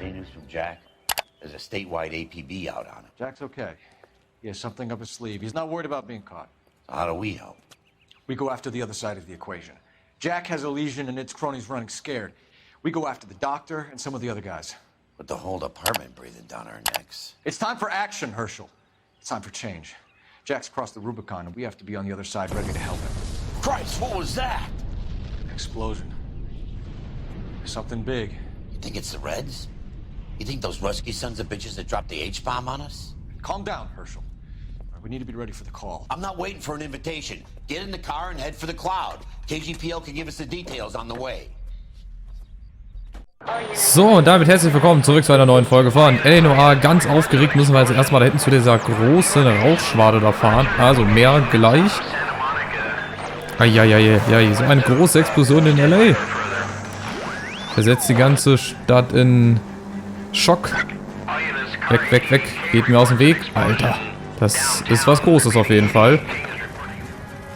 any news from Jack? There's a statewide APB out on him. Jack's okay. He has something up his sleeve. He's not worried about being caught. So how do we help? We go after the other side of the equation. Jack has a legion and its cronies running scared. We go after the doctor and some of the other guys. With the whole department breathing down our necks. It's time for action, Herschel. It's time for change. Jack's crossed the Rubicon and we have to be on the other side ready to help him. Christ, what was that? Explosion. Something big. You think it's the Reds? You think those Rusky sons of bitches that dropped the H-bomb on us? Calm down, Herschel. All right, we need to be ready for the call. I'm not waiting for an invitation. Get in the car and head for the cloud. KGPL can give us the details on the way. So, und damit herzlich willkommen zurück zu einer neuen Folge von L.A. Noire. Ganz aufgeregt müssen wir jetzt erstmal da hinten zu dieser großen Rauchschwade da fahren. Also mehr gleich. Eieieiei, so eine große Explosion in L.A. Versetzt die ganze Stadt in Schock. Weg, weg, weg. Geht mir aus dem Weg. Alter, das ist was Großes auf jeden Fall.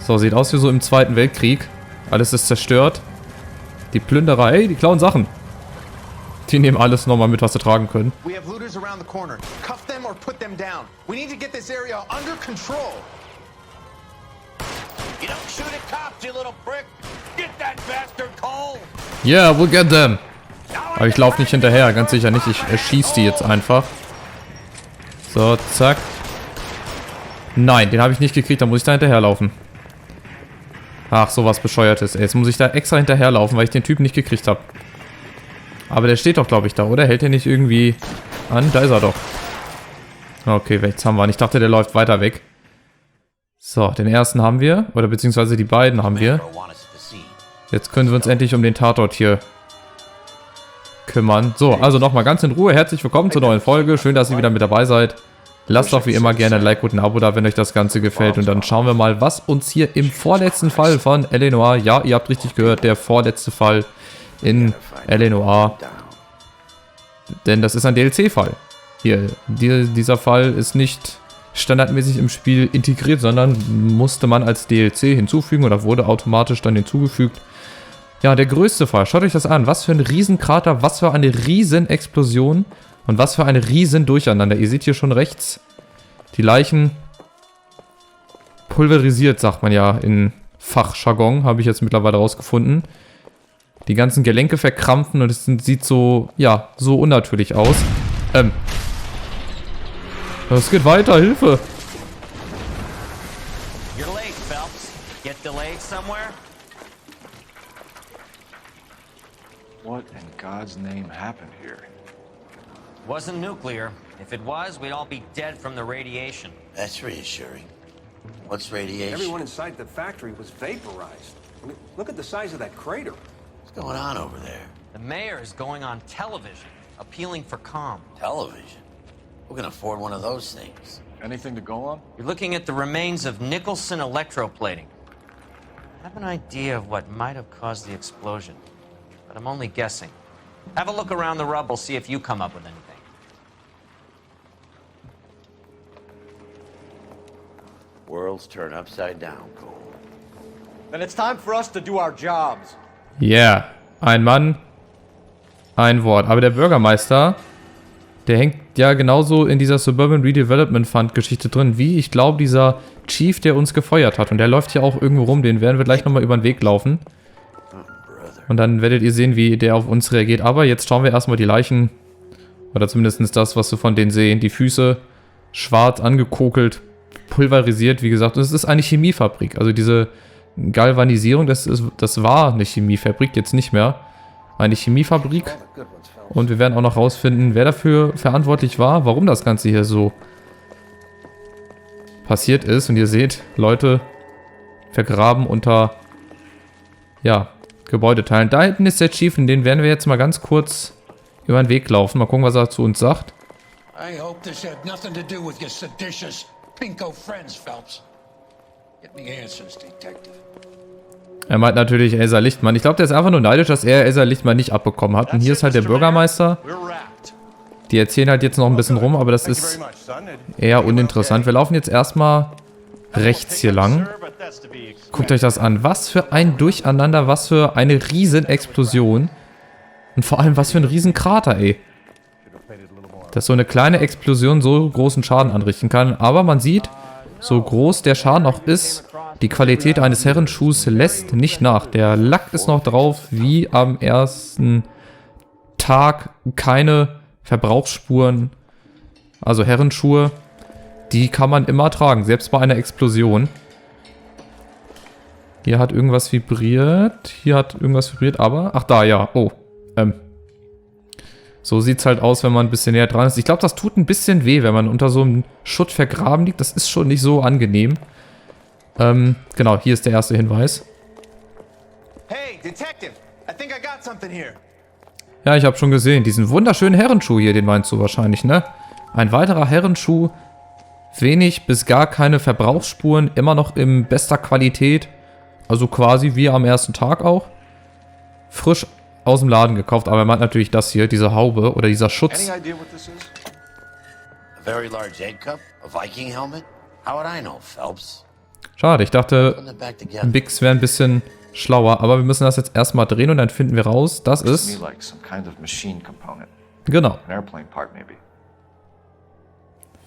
So, sieht aus wie so im Zweiten Weltkrieg. Alles ist zerstört. Die Plünderer, ey, die klauen Sachen. Die nehmen alles nochmal mit, was sie tragen können. We have looters around the corner. Cuff them or put them down. We need to get this area under control. You don't shoot at cops, you little prick. Get that bastard, Cole. Yeah, we'll get them. Aber ich laufe nicht hinterher, ganz sicher nicht. Ich erschieße die jetzt einfach. So, zack. Nein, den habe ich nicht gekriegt, da muss ich da hinterherlaufen. Ach, sowas Bescheuertes. Ey, jetzt muss ich da extra hinterherlaufen, weil ich den Typen nicht gekriegt habe. Aber der steht doch, glaube ich, da, oder? Hält der nicht irgendwie an? Da ist er doch. Okay, jetzt haben wir ihn. Ich dachte, der läuft weiter weg. So, den ersten haben wir. Oder beziehungsweise die beiden haben wir. Jetzt können wir uns endlich um den Tatort hier kümmern. So, also nochmal ganz in Ruhe. Herzlich willkommen zur neuen Folge. Schön, dass ihr wieder mit dabei seid. Lasst doch wie immer gerne ein Like und ein Abo da, wenn euch das Ganze gefällt. Und dann schauen wir mal, was uns hier im vorletzten Fall von L.A. Noire, ja, ihr habt richtig gehört, der vorletzte Fall in L.A. Noire. Denn das ist ein DLC-Fall. Hier, dieser Fall ist nicht standardmäßig im Spiel integriert, sondern musste man als DLC hinzufügen oder wurde automatisch dann hinzugefügt. Ja, der größte Fall. Schaut euch das an. Was für ein Riesenkrater, was für eine Riesenexplosion und was für eine Riesendurcheinander. Ihr seht hier schon rechts die Leichen pulverisiert, sagt man ja in Fachjargon, habe ich jetzt mittlerweile rausgefunden. Die ganzen Gelenke verkrampfen und es sieht so, ja, so unnatürlich aus. Es geht weiter, Hilfe! You're late, Phelps. Get delayed somewhere? What in God's name happened here? Wasn't nuclear. If it was, we'd all be dead from the radiation. That's reassuring. What's radiation? Everyone inside the factory was vaporized. I mean, look at the size of that crater. What's going on over there? The mayor is going on television, appealing for calm. Television? Who can afford one of those things? Anything to go on? You're looking at the remains of Nicholson electroplating. I have an idea of what might have caused the explosion, but I'm only guessing. Have a look around the rubble, see if you come up with anything. Worlds turn upside down, Cole. Then it's time for us to do our jobs. Ja, yeah. Ein Mann, ein Wort. Aber der Bürgermeister, der hängt ja genauso in dieser Suburban Redevelopment Fund Geschichte drin, wie ich glaube dieser Chief, der uns gefeuert hat. Und der läuft hier auch irgendwo rum, den werden wir gleich nochmal über den Weg laufen. Und dann werdet ihr sehen, wie der auf uns reagiert. Aber jetzt schauen wir erstmal die Leichen, oder zumindest das, was wir von denen sehen. Die Füße schwarz angekokelt, pulverisiert, wie gesagt. Und es ist eine Chemiefabrik. Also diese Galvanisierung, das war eine Chemiefabrik, jetzt nicht mehr. Eine Chemiefabrik. Und wir werden auch noch rausfinden, wer dafür verantwortlich war, warum das Ganze hier so passiert ist. Und ihr seht, Leute vergraben unter, ja, Gebäudeteilen. Da hinten ist der Chief, und den werden wir jetzt mal ganz kurz über den Weg laufen. Mal gucken, was er zu uns sagt. I hope this had nothing to do with your seditious pinko friends, Phelps. Get the answers, Detective. Er meint natürlich Elsa Lichtmann. Ich glaube, der ist einfach nur neidisch, dass er Elsa Lichtmann nicht abbekommen hat. Und hier ist halt der Bürgermeister. Die erzählen halt jetzt noch ein bisschen rum, aber das ist eher uninteressant. Wir laufen jetzt erstmal rechts hier lang. Guckt euch das an. Was für ein Durcheinander, was für eine Riesenexplosion. Und vor allem, was für ein Riesenkrater, ey. dass so eine kleine Explosion so großen Schaden anrichten kann. Aber man sieht, so groß der Schaden auch ist, die Qualität eines Herrenschuhs lässt nicht nach. Der Lack ist noch drauf, wie am ersten Tag. Keine Verbrauchsspuren. Also Herrenschuhe, die kann man immer tragen, selbst bei einer Explosion. Hier hat irgendwas vibriert. Hier hat irgendwas vibriert, aber... Ach, da, ja. Oh. So sieht's halt aus, wenn man ein bisschen näher dran ist. Ich glaube, das tut ein bisschen weh, wenn man unter so einem Schutt vergraben liegt. Das ist schon nicht so angenehm. Genau, hier ist der erste Hinweis. Hey, Detective! I think I got something here. Ja, ich habe schon gesehen. Diesen wunderschönen Herrenschuh hier, den meinst du wahrscheinlich, ne? Ein weiterer Herrenschuh. Wenig bis gar keine Verbrauchsspuren. Immer noch in bester Qualität. Also quasi wie am ersten Tag auch. Frisch aus dem Laden gekauft. Aber er meint natürlich das hier, diese Haube oder dieser Schutz. Any idea what this is? A very large egg cup? A Viking helmet? How would I know, Phelps? Schade, ich dachte, Putting it back together. Bix wäre ein bisschen schlauer. Aber wir müssen das jetzt erstmal drehen und dann finden wir raus, das To me ist... like some kind of machine component. Genau. An airplane part, maybe.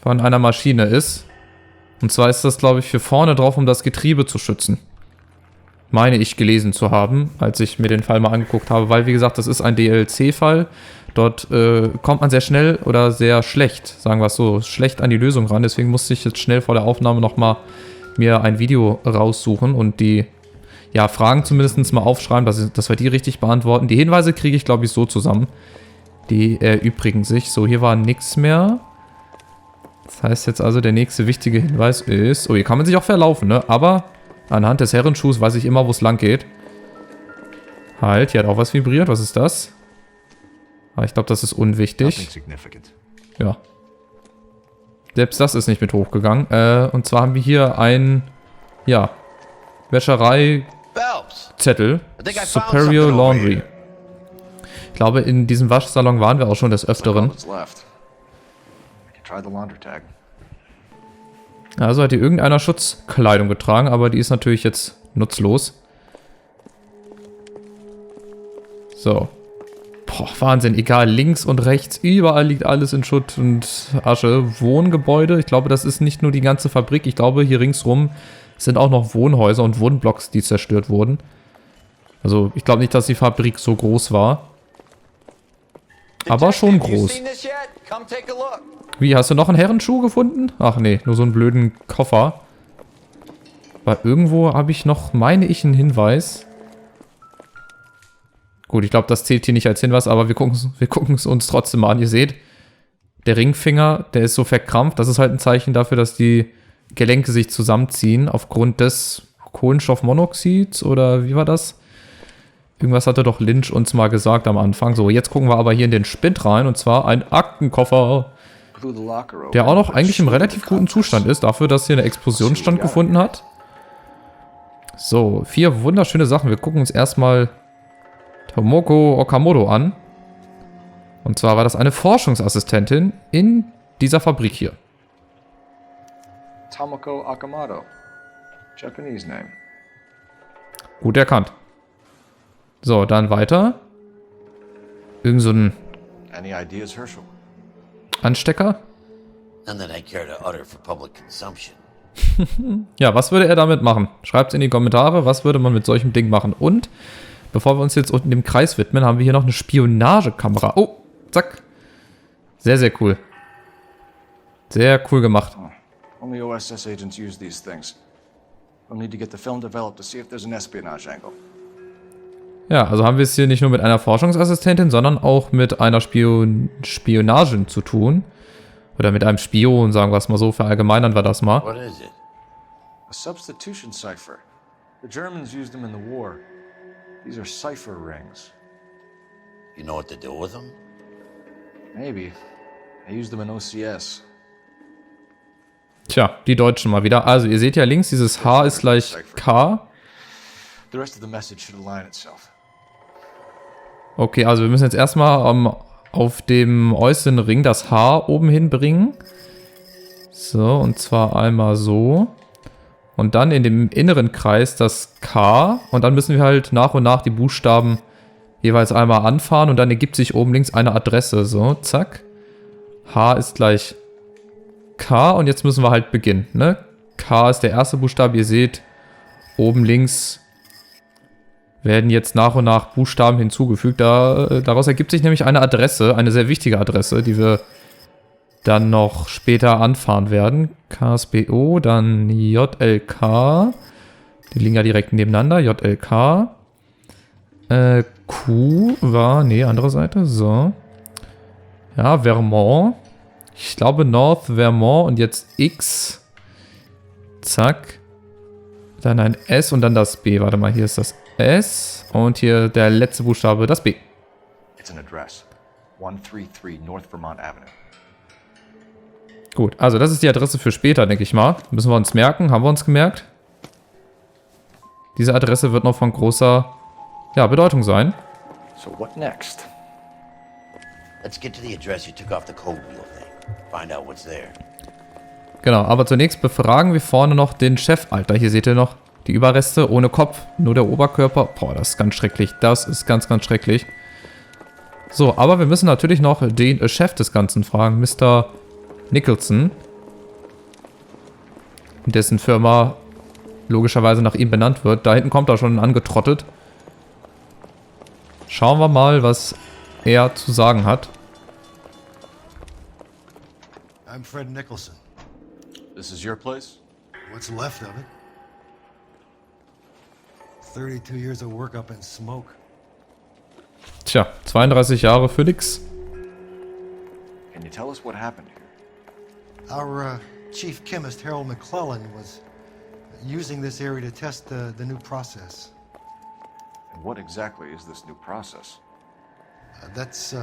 Von einer Maschine ist. Und zwar ist das, glaube ich, für vorne drauf, um das Getriebe zu schützen. Meine ich gelesen zu haben, als ich mir den Fall mal angeguckt habe. Weil, wie gesagt, das ist ein DLC-Fall. Dort kommt man sehr schnell oder sehr schlecht, sagen wir es so, schlecht an die Lösung ran. Deswegen musste ich jetzt schnell vor der Aufnahme nochmal mir ein Video raussuchen und die ja, Fragen zumindest mal aufschreiben, dass wir die richtig beantworten. Die Hinweise kriege ich, glaube ich, so zusammen. Die erübrigen sich. So, hier war nichts mehr. Das heißt jetzt also, der nächste wichtige Hinweis ist... Oh, hier kann man sich auch verlaufen, ne? Aber anhand des Herrenschuhs weiß ich immer, wo es lang geht. Halt, hier hat auch was vibriert. Was ist das? Ah, ich glaube, das ist Nothing unwichtig. significant. Ja. Selbst das ist nicht mit hochgegangen. Und zwar haben wir hier ein... Ja. Wäscherei-Zettel. Phelps! I think I found Superior something over Laundry. here. Ich glaube, in diesem Waschsalon waren wir auch schon des Öfteren. What's left? I can try the laundry tag. Also hat hier irgendeiner Schutzkleidung getragen, aber die ist natürlich jetzt nutzlos. So. Boah, Wahnsinn. Egal, links und rechts, überall liegt alles in Schutt und Asche. Wohngebäude, ich glaube, das ist nicht nur die ganze Fabrik. Ich glaube, hier ringsrum sind auch noch Wohnhäuser und Wohnblocks, die zerstört wurden. Also, ich glaube nicht, dass die Fabrik so groß war. Aber schon groß. Wie, hast du noch einen Herrenschuh gefunden? Ach nee, nur so einen blöden Koffer. Weil irgendwo habe ich noch, meine ich, einen Hinweis. Gut, ich glaube, das zählt hier nicht als Hinweis, aber wir gucken es uns trotzdem mal an. Ihr seht, der Ringfinger, der ist so verkrampft. Das ist halt ein Zeichen dafür, dass die Gelenke sich zusammenziehen aufgrund des Kohlenstoffmonoxids oder wie war das? Irgendwas hatte doch Lynch uns mal gesagt am Anfang. So, jetzt gucken wir aber hier in den Spind rein und zwar ein Aktenkoffer, Blew the locker open, der auch noch but eigentlich im still relativ the guten contents. Zustand ist, dafür, dass hier eine Explosion stattgefunden hat. So, 4 wunderschöne Sachen. Wir gucken uns erstmal Tomoko Okamoto an. Und zwar war das eine Forschungsassistentin in dieser Fabrik hier. Tomoko Akamoto. Japanese name. Gut erkannt. So, dann weiter. Irgend so ein Any ideas, Herschel? Anstecker. None that I care to utter for public consumption. Ja, was würde er damit machen? Schreibt es in die Kommentare, was würde man mit solchem Ding machen? Und, bevor wir uns jetzt unten dem Kreis widmen, haben wir hier noch eine Spionagekamera. Oh, zack. Sehr, sehr cool. Sehr cool gemacht. Only OSS agents use these things. We'll need to get the film developed to see if there's an espionage angle. Ja, also haben wir es hier nicht nur mit einer Forschungsassistentin, sondern auch mit einer Spionagin zu tun. Oder mit einem Spion, sagen wir es mal so, verallgemeinern wir das mal. What is it? A substitution cipher. The Germans used them in the war. These are cipher rings. You know what to do with them? Maybe. I used them in OCS. Tja, die Deutschen mal wieder. Also, ihr seht ja links, dieses H ist gleich K. The rest of the message should align itself. Okay, also wir müssen jetzt erstmal auf dem äußeren Ring das H oben hinbringen. So, und zwar einmal so. Und dann in dem inneren Kreis das K. Und dann müssen wir halt nach und nach die Buchstaben jeweils einmal anfahren. Und dann ergibt sich oben links eine Adresse. So, zack. H ist gleich K und jetzt müssen wir halt beginnen, ne? K ist der erste Buchstabe. Ihr seht, oben links werden jetzt nach und nach Buchstaben hinzugefügt. Daraus ergibt sich nämlich eine Adresse, eine sehr wichtige Adresse, die wir dann noch später anfahren werden. KSBO, dann JLK. Die liegen ja direkt nebeneinander. JLK. Q war, nee, andere Seite. So. Ja, Vermont. Ich glaube North Vermont und jetzt X. Zack. Dann ein S und dann das B. Warte mal, hier ist das S. Und hier der letzte Buchstabe, das B. It's an address. 133 North Vermont Avenue. Gut, also das ist die Adresse für später, denke ich mal. Müssen wir uns merken, haben wir uns gemerkt. Diese Adresse wird noch von großer, ja, Bedeutung sein. So what next? Let's get to the address you took off the cold wheel thing. Find out what's there. Genau, aber zunächst befragen wir vorne noch den Chef. Alter, hier seht ihr noch die Überreste ohne Kopf, nur der Oberkörper. Boah, das ist ganz schrecklich. Das ist ganz, ganz schrecklich. So, aber wir müssen natürlich noch den Chef des Ganzen fragen, Mr. Nicholson, dessen Firma logischerweise nach ihm benannt wird. Da hinten kommt er schon angetrottet. Schauen wir mal, was er zu sagen hat. I'm Fred Nicholson. This is your place? What's left of it? 32 years of work up in smoke. Tja, 32 Jahre für nix. Can you tell us what happened here? Our chief chemist, Harold McClellan, was using this area to test the new process. And what exactly is this new process? That's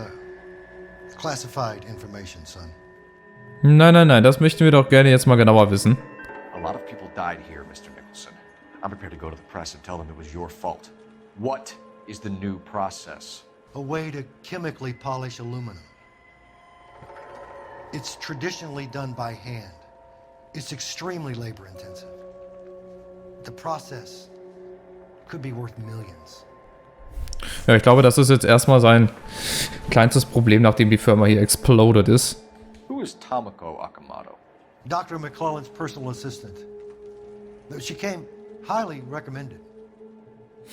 classified information, son. Nein, nein, nein, das möchten wir doch gerne jetzt mal genauer wissen. A lot of people died here, Mr. Nicholson. I'm prepared to go to the press and tell them it was your fault. What is the new process? A way to chemically polish aluminum. It's traditionally done by hand. It's extremely labor intensive. The process could be worth millions. Ja, ich glaube, das ist jetzt erstmal sein kleinstes Problem, nachdem die Firma hier exploded ist. Who is Tomoko Akamoto? Dr. McClellan's personal assistant. She came highly recommended.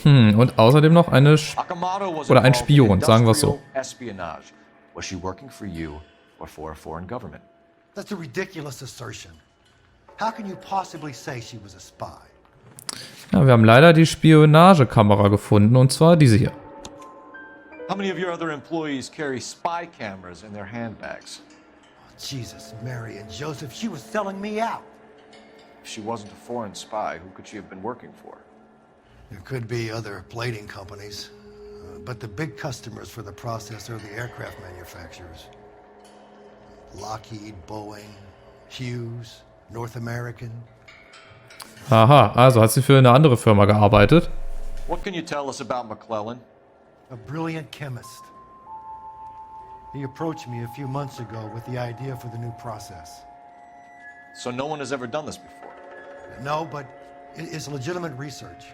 Und außerdem noch eine Akamoto was oder ein involved in Spion, sagen wir es so. industrial espionage. Was she working for you or for a foreign government? That's a ridiculous assertion. How can you possibly say she was a spy? Ja, wir haben leider die Spionagekamera gefunden, und zwar diese hier. How many of your other employees carry spy cameras in their handbags? Jesus, Mary and Joseph, she was selling me out. If she wasn't a foreign spy, who could she have been working for? There could be other plating companies, but the big customers for the process are the aircraft manufacturers. Lockheed, Boeing, Hughes, North American. Aha, also hat sie für eine andere Firma gearbeitet. What can you tell us about McClellan? A brilliant chemist. He approached me a few months ago with the idea for the new process. So no one has ever done this before. No, but it's legitimate research.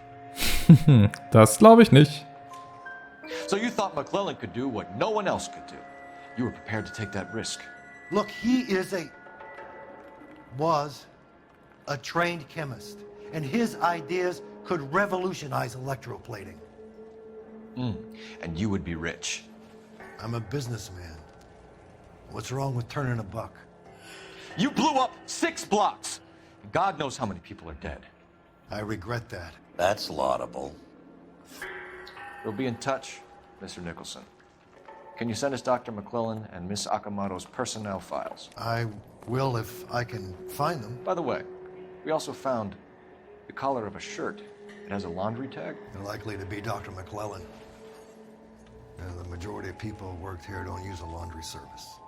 Das glaube ich nicht. So you thought McClellan could do what no one else could do. You were prepared to take that risk. Look, he was a trained chemist, and his ideas could revolutionize electroplating. And you would be rich. I'm a businessman. What's wrong with turning a buck? You blew up 6 blocks! God knows how many people are dead. I regret that. That's laudable. We'll be in touch, Mr. Nicholson. Can you send us Dr. McClellan and Miss Akamoto's personnel files? I will if I can find them. By the way, we also found the collar of a shirt. It has a laundry tag. They're likely to be Dr. McClellan. The majority of people who worked here don't use a laundry service.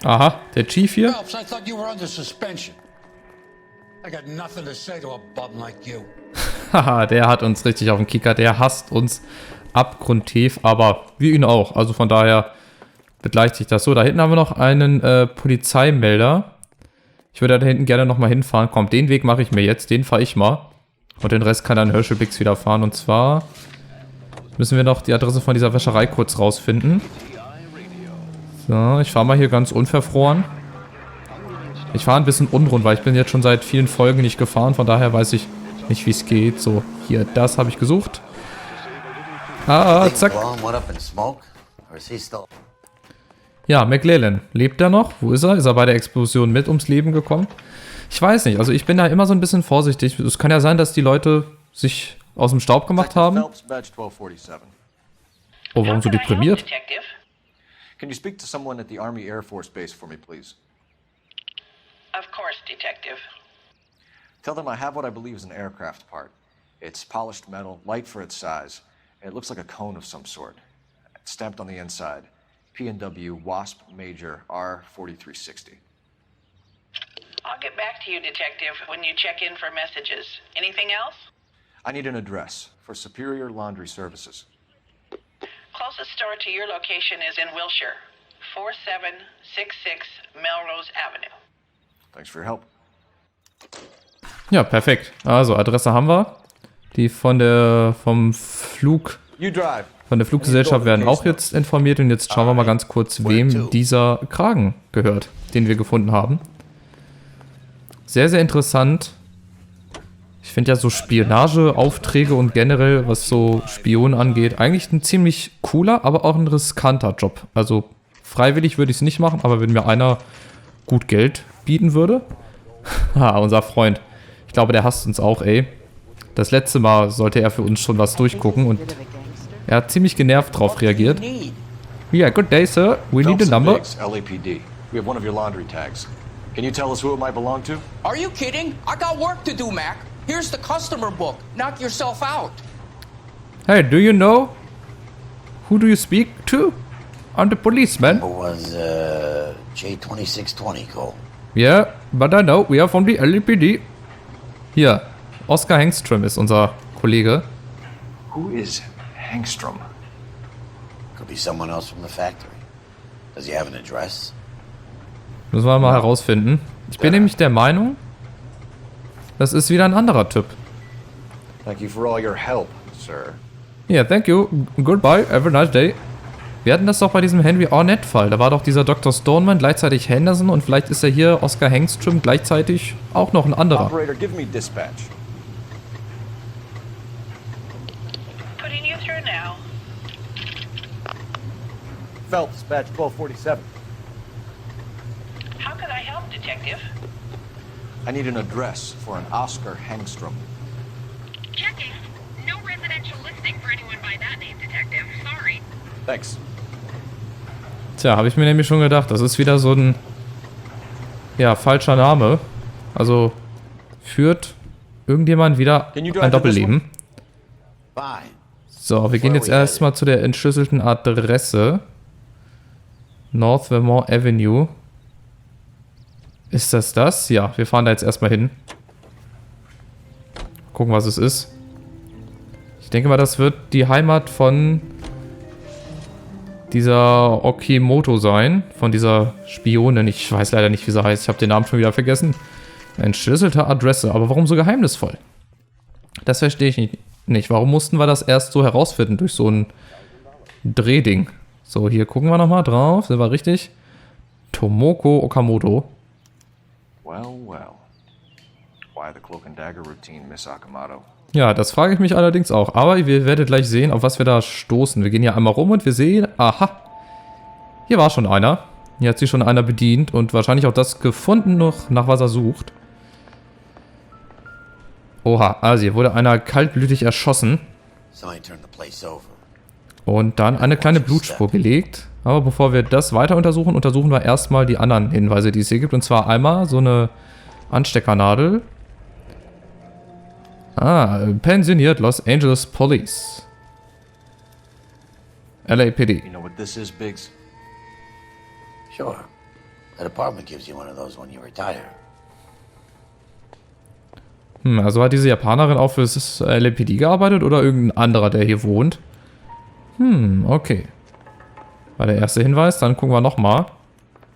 Aha, der Chief hier. Phelps, I thought you were under suspension. I got nothing to say to a bum like you. Haha, der hat uns richtig auf den Kicker. Der hasst uns abgrundtief, aber wir ihn auch. Also von daher begleicht sich das so. Da hinten haben wir noch einen Polizeimelder. Ich würde da hinten gerne nochmal hinfahren. Komm, den Weg mache ich mir jetzt. Den fahre ich mal. Und den Rest kann dann Herschelbix wieder fahren. Und zwar müssen wir noch die Adresse von dieser Wäscherei kurz rausfinden. So, ich fahre mal hier ganz unverfroren. Ich fahre ein bisschen unrund, weil ich bin jetzt schon seit vielen Folgen nicht gefahren. Von daher weiß ich nicht, wie es geht. So, hier, das habe ich gesucht. Ah, Think zack. blow him what up in smoke? Or is he still... Ja, McLellan. Lebt er noch? Wo ist er? Ist er bei der Explosion mit ums Leben gekommen? Ich weiß nicht. Also ich bin da immer so ein bisschen vorsichtig. Es kann ja sein, dass die Leute sich aus dem Staub gemacht Detective haben. Phelps, Badge 1247. Oh, warum so deprimiert? Detective? Can you speak to someone at the Army Air Force Base for me, please? Of course, Detective. Tell them I have what I believe is an aircraft part. It's polished metal, light for its size, and it looks like a cone of some sort. It's stamped on the inside. P&W Wasp Major R4360. I'll get back to you, Detective, when you check in for messages. Anything else? I need an address for Superior Laundry Services. Closest store to your location is in Wilshire, 4766 Melrose Avenue. Thanks for your help. Ja, perfekt. Also, Adresse haben wir. Die von der Fluggesellschaft werden auch jetzt informiert. Und jetzt schauen wir mal ganz kurz, wem dieser Kragen gehört, den wir gefunden haben. Sehr, sehr interessant. Ich finde ja so Spionageaufträge und generell, was so Spionen angeht, eigentlich ein ziemlich cooler, aber auch ein riskanter Job. Also freiwillig würde ich es nicht machen, aber wenn mir einer gut Geld bieten würde. Unser Freund. Ich glaube, der hasst uns auch, ey. Das letzte Mal sollte er für uns schon was durchgucken und er hat ziemlich genervt drauf reagiert. Yeah, good day, sir. We need a Phelps and number. Biggs, LAPD. We have one of your laundry tags. Can you tell us who it might belong to? Are you kidding? I got work to do, Mac. Here's the customer book. Knock yourself out. Hey, do you know? Who do you speak to? I'm the policeman. What was, J2620, Cole? Yeah, but I know, we are from the LAPD. Hier, Oscar Hengstrom ist unser Kollege. Who is Hangstrom? Could be someone else from the factory. Does he have an address? Müssen wir mal herausfinden. Ich bin nämlich der Meinung, das ist wieder ein anderer Typ. Thank you for all your help, sir. Yeah, thank you. Goodbye. Have a nice day. Wir hatten das doch bei diesem Henry Ornette-Fall. Da war doch dieser Dr. Stoneman gleichzeitig Henderson und vielleicht ist er hier Oscar Hengstrom gleichzeitig auch noch ein anderer. Operator, give me dispatch. Putting you through now. Phelps, Badge 1247. How can I help, Detective? I need an address for an Oscar Hangstrom. Checking. No residential listing for anyone by that name, Detective. Sorry. Thanks. Tja, habe ich mir nämlich schon gedacht. Das ist wieder so ein, ja, falscher Name. Also führt irgendjemand wieder ein Doppelleben. Fine. So, wir gehen jetzt erstmal zu der entschlüsselten Adresse. North Vermont Avenue. Ist das das? Ja, wir fahren da jetzt erstmal hin. Gucken, was es ist. Ich denke mal, das wird die Heimat von dieser Okimoto sein. Von dieser Spionin. Ich weiß leider nicht, wie sie heißt. Ich habe den Namen schon wieder vergessen. Entschlüsselte Adresse. Aber warum so geheimnisvoll? Das verstehe ich nicht. Warum mussten wir das erst so herausfinden? Durch so ein Drehding. So, hier gucken wir nochmal drauf. Sind wir richtig? Tomoko Okamoto. Well, well. Why the cloak and dagger routine, Miss Akamoto? Ja, das frage ich mich allerdings auch. Aber ihr werdet gleich sehen, auf was wir da stoßen. Wir gehen hier einmal rum und wir sehen... Aha. Hier war schon einer. Hier hat sich schon einer bedient und wahrscheinlich auch das gefunden, noch nach was er sucht. Oha, also hier wurde einer kaltblütig erschossen. Somebody turned the place over. Und dann eine kleine Blutspur gelegt. Aber bevor wir das weiter untersuchen, untersuchen wir erstmal die anderen Hinweise, die es hier gibt. Und zwar einmal so eine Ansteckernadel. Pensioniert Los Angeles Police. LAPD. You know what this is, Biggs? Sure. The department gives you one of those when you retire. Also hat diese Japanerin auch fürs LAPD gearbeitet oder irgendein anderer, der hier wohnt? Okay. War der erste Hinweis, dann gucken wir nochmal.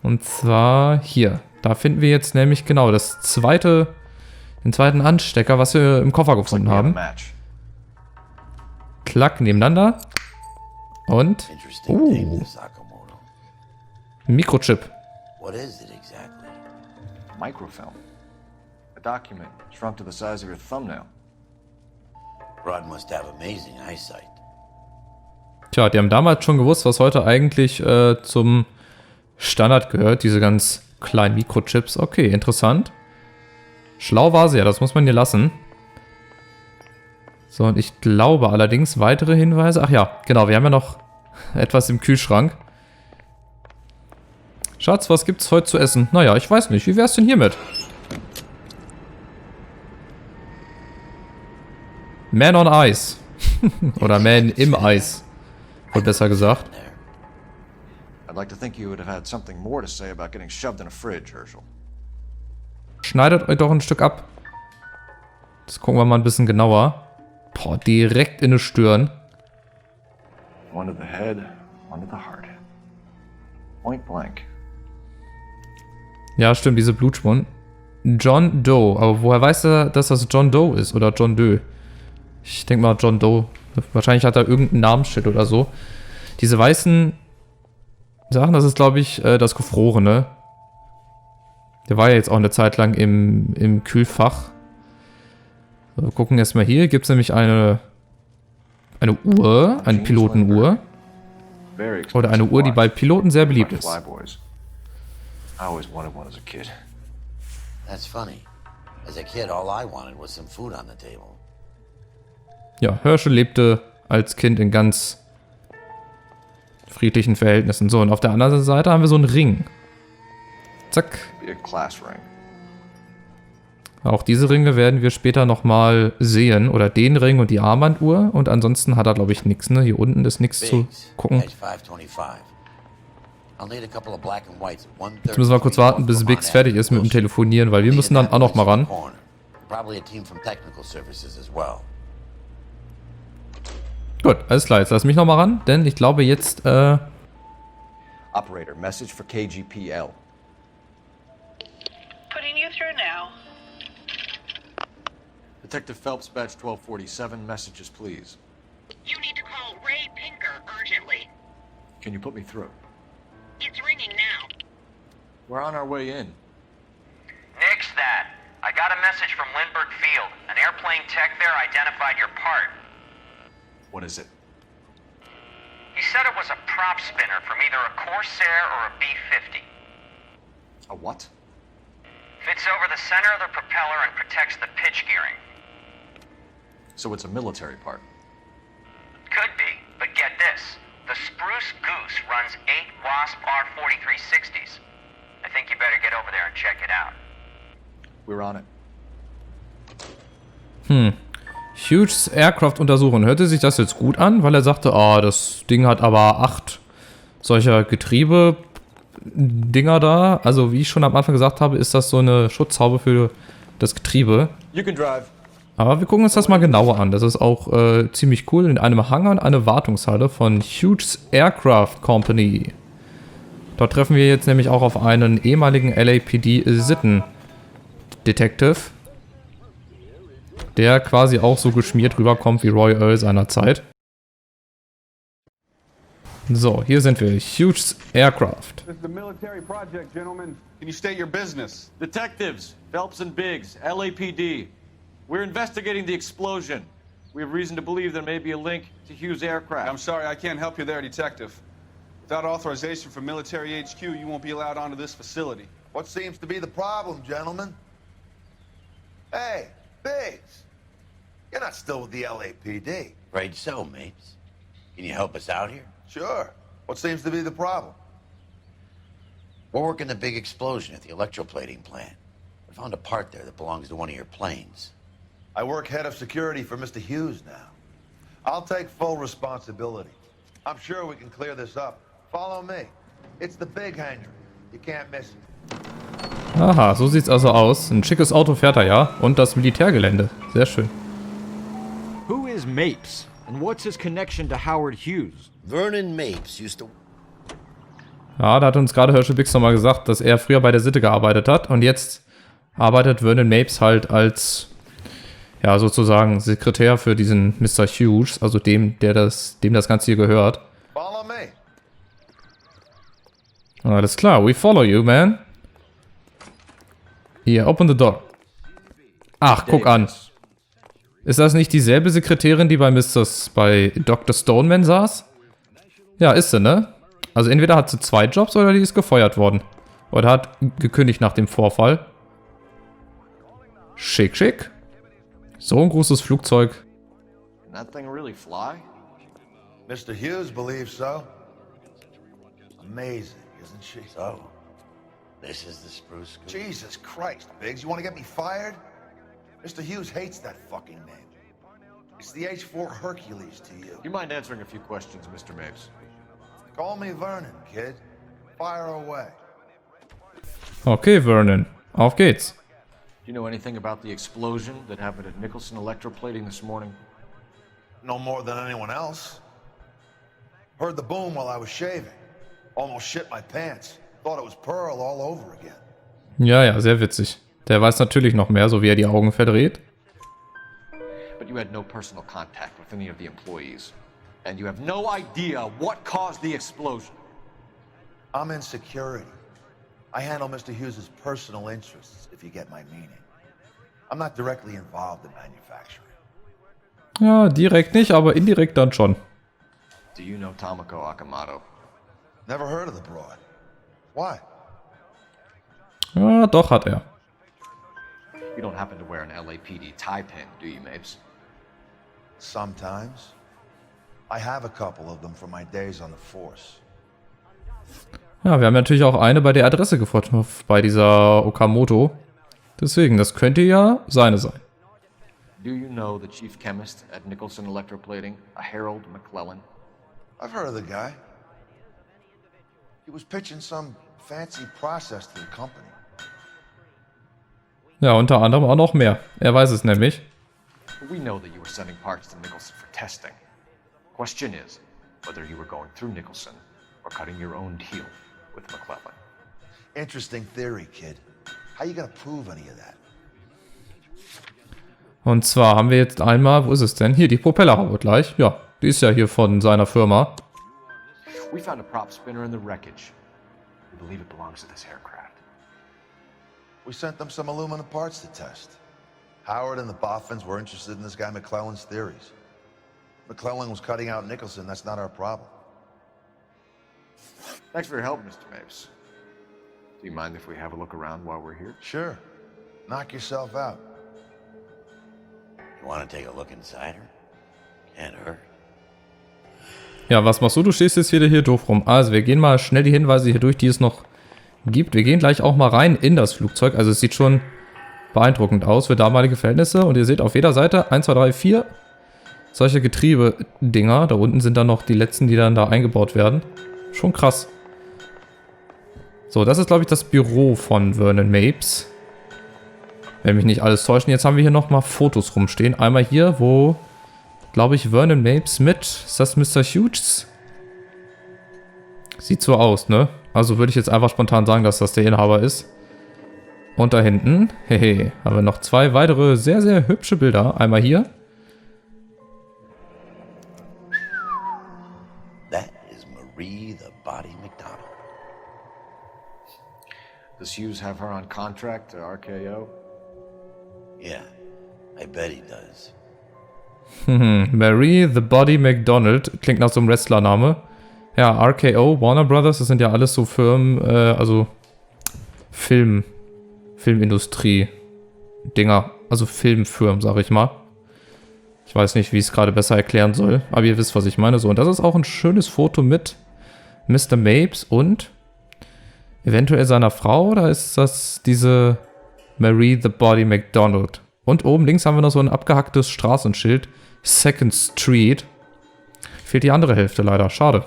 Und zwar hier. Da finden wir jetzt nämlich genau den zweiten Anstecker, was wir im Koffer gefunden haben. Klack, nebeneinander. Und... Interesting thing, Miss Akamoto. Ein Mikrochip. What is it exactly? Microfilm. A document shrunk to the size of your thumbnail. Rod must have amazing eyesight. Tja, die haben damals schon gewusst, was heute eigentlich zum Standard gehört. Diese ganz kleinen Mikrochips. Okay, interessant. Schlau war sie ja, das muss man hier lassen. So, und ich glaube allerdings weitere Hinweise. Ach ja, genau, wir haben ja noch etwas im Kühlschrank. Schatz, was gibt's heute zu essen? Naja, ich weiß nicht. Wie wär's denn hiermit? Man on Ice. Oder Man im Eis. Wohl besser gesagt. I'd like to think you would have had something more to say about getting shoved in a fridge, Herschel. Schneidet euch doch ein Stück ab. Das gucken wir mal ein bisschen genauer. Boah, direkt in die Stirn. One to the head, one to the heart. Point blank. Ja, stimmt, diese Blutspuren. John Doe. Aber woher weiß er, dass das John Doe ist? Oder John Doe? Ich denke mal John Doe. Wahrscheinlich hat er irgendein Namensschild oder so. Diese weißen Sachen, das ist, glaube ich, das Gefrorene. Der war ja jetzt auch eine Zeit lang im Kühlfach. So, wir gucken erstmal hier. Gibt es nämlich eine Uhr, eine Pilotenuhr. Oder eine Uhr, die bei Piloten sehr beliebt ist. I always wanted one as a kid. That's funny. As a kid, all I wanted was some food on the table. Ja, Herschel lebte als Kind in ganz friedlichen Verhältnissen. So, und auf der anderen Seite haben wir so einen Ring. Zack. Be a class ring. Auch diese Ringe werden wir später nochmal sehen. Oder den Ring und die Armbanduhr. Und ansonsten hat er, glaube ich, nichts. Ne? Hier unten ist nichts zu gucken. Page 525. I'll need a couple of black and whites. Jetzt müssen wir kurz warten, bis Biggs fertig ist mit dem Telefonieren, weil wir müssen dann auch noch mal ran. Probably a team from technical services as well. Gut, alles klar, jetzt lass mich noch mal ran, denn ich glaube jetzt, Operator, message for KGPL. Putting you through now. Detective Phelps, badge 1247, messages please. You need to call Ray Pinker urgently. Can you put me through? It's ringing now. We're on our way in. Nix that. I got a message from Lindbergh Field. An airplane tech there identified your part. What is it? He said it was a prop spinner from either a Corsair or a B-50. A what? Fits over the center of the propeller and protects the pitch gearing. So it's a military part. Could be, but get this. The Spruce Goose runs 8 Wasp R-4360s. I think you better get over there and check it out. We're on it. Hughes Aircraft untersuchen. Hörte sich das jetzt gut an? Weil er sagte, das Ding hat aber 8 solcher Getriebe-Dinger da. Also wie ich schon am Anfang gesagt habe, ist das so eine Schutzhaube für das Getriebe. You can drive. Aber wir gucken uns das mal genauer an. Das ist auch ziemlich cool. In einem Hangar und eine Wartungshalle von Hughes Aircraft Company. Dort treffen wir jetzt nämlich auch auf einen ehemaligen LAPD-Sitten-Detective, der quasi auch so geschmiert rüberkommt wie Roy Earl seinerzeit. So, hier sind wir. Hughes Aircraft. This is a military project, gentlemen. Can you state your business? Detectives, Phelps and Biggs, LAPD. We're investigating the explosion. We have reason to believe there may be a link to Hughes Aircraft. I'm sorry, I can't help you there, Detective. Without authorization from military HQ, you won't be allowed onto this facility. What seems to be the problem, gentlemen? Hey, Biggs. You're not still with the LAPD. Afraid so, mates. Can you help us out here? Sure. What seems to be the problem? We're working the big explosion at the electroplating plant. We found a part there that belongs to one of your planes. I work head of security for Mr. Hughes now. I'll take full responsibility. I'm sure we can clear this up. Follow me. It's the big hangar. You can't miss it. Aha, so sieht's also aus. Ein schickes Auto fährt er ja. Und das Militärgelände. Sehr schön. Who is Mapes? And what's his connection to Howard Hughes? Vernon Mapes used to... Ja, da hat uns gerade Herschel Biggs nochmal gesagt, dass er früher bei der Sitte gearbeitet hat. Und jetzt arbeitet Vernon Mapes halt als, ja, sozusagen Sekretär für diesen Mr. Hughes. Also dem das Ganze hier gehört. Follow me. Alles klar, we follow you, man. Hier, open the door. Ach, guck an. Ist das nicht dieselbe Sekretärin, die bei Dr. Stoneman saß? Ja, ist sie, ne? Also entweder hat sie 2 Jobs oder die ist gefeuert worden. Oder hat gekündigt nach dem Vorfall. Schick, schick. So ein großes Flugzeug. Can that thing really fly? Mr. Hughes believes so. Amazing, isn't she? So, this is the spruce scoop. Jesus Christ, Biggs, you want to get me fired? Mr. Hughes hates that fucking name. It's the H-4 Hercules to you. Do you mind answering a few questions, Mr. Mapes? Call me Vernon, kid. Fire away. Okay, Vernon. Auf geht's. Do you know anything about the explosion that happened at Nicholson Electroplating this morning? No more than anyone else. Heard the boom while I was shaving. Almost shit my pants. Thought it was Pearl all over again. Ja, ja, sehr witzig. Der weiß natürlich noch mehr, so wie er die Augen verdreht. But you had no personal contact with any of the employees. And you have no idea what caused the explosion. I'm in security. I handle Mr. Hughes' personal interests, if you get my meaning. I'm not directly involved in manufacturing. Ja, direkt nicht, aber indirekt dann schon. Do you know Tomoko Akamoto? Never heard of the broad. Why? Ja, doch hat er. You don't happen to wear an LAPD tie pin, do you, Mapes? Sometimes. I have a couple of them from my days on the force. Ja, wir haben natürlich auch eine bei der Adresse gefunden, bei dieser Okamoto. Deswegen, das könnte ja seine sein. Do you know the chief chemist at Nicholson Electroplating, a Harold McClellan? I've heard of the guy. He was pitching some fancy process to the company. Ja, unter anderem auch noch mehr. Er weiß es nämlich. We know that you were sending parts to Nicholson for testing. Question is whether you were going through Nicholson or cutting your own deal with McClellan. Interesting theory, kid. How you gonna prove any of that? Und zwar haben wir jetzt einmal, wo ist es denn? Hier, die Propellerhaube gleich. Ja, die ist ja hier von seiner Firma. We found a prop spinner in the wreckage. We believe it belongs to this aircraft. We sent them some aluminum parts to test. Howard and the Boffins were interested in this guy McClellan's theories. McClellan was cutting out Nicholson. That's not our problem. Thanks for your help, Mr. Mapes. Do you mind if we have a look around while we're here? Sure. Knock yourself out. You want to take a look inside her? Can't hurt. Ja, was machst du? Du stehst jetzt wieder hier doof rum. Also, wir gehen mal schnell die Hinweise hier durch, die es noch gibt. Wir gehen gleich auch mal rein in das Flugzeug. Also, es sieht schon beeindruckend aus für damalige Verhältnisse. Und ihr seht auf jeder Seite 1, 2, 3, 4 solche Getriebedinger. Da unten sind dann noch die letzten, die dann da eingebaut werden. Schon krass. So, das ist, glaube ich, das Büro von Vernon Mapes. Wenn mich nicht alles täuschen. Jetzt haben wir hier nochmal Fotos rumstehen. Einmal hier, wo, glaube ich, Vernon Mapes mit... Ist das Mr. Hughes? Sieht so aus, ne? Also würde ich jetzt einfach spontan sagen, dass das der Inhaber ist. Und da hinten, hehe, haben wir noch 2 weitere sehr, sehr hübsche Bilder. Einmal hier. That is Marie the Body McDonald. Does Hughes have her on contract to RKO? Yeah, I bet he does. Marie the Body McDonald. Klingt nach so einem Wrestlername. Ja, RKO, Warner Brothers, das sind ja alles so Firmen, also Filmindustrie-Dinger. Also Filmfirmen, sag ich mal. Ich weiß nicht, wie ich es gerade besser erklären soll, aber ihr wisst, was ich meine. So, und das ist auch ein schönes Foto mit Mr. Mapes und eventuell seiner Frau, oder ist das diese Marie the Body McDonald? Und oben links haben wir noch so ein abgehacktes Straßenschild. Second Street. Fehlt die andere Hälfte leider. Schade.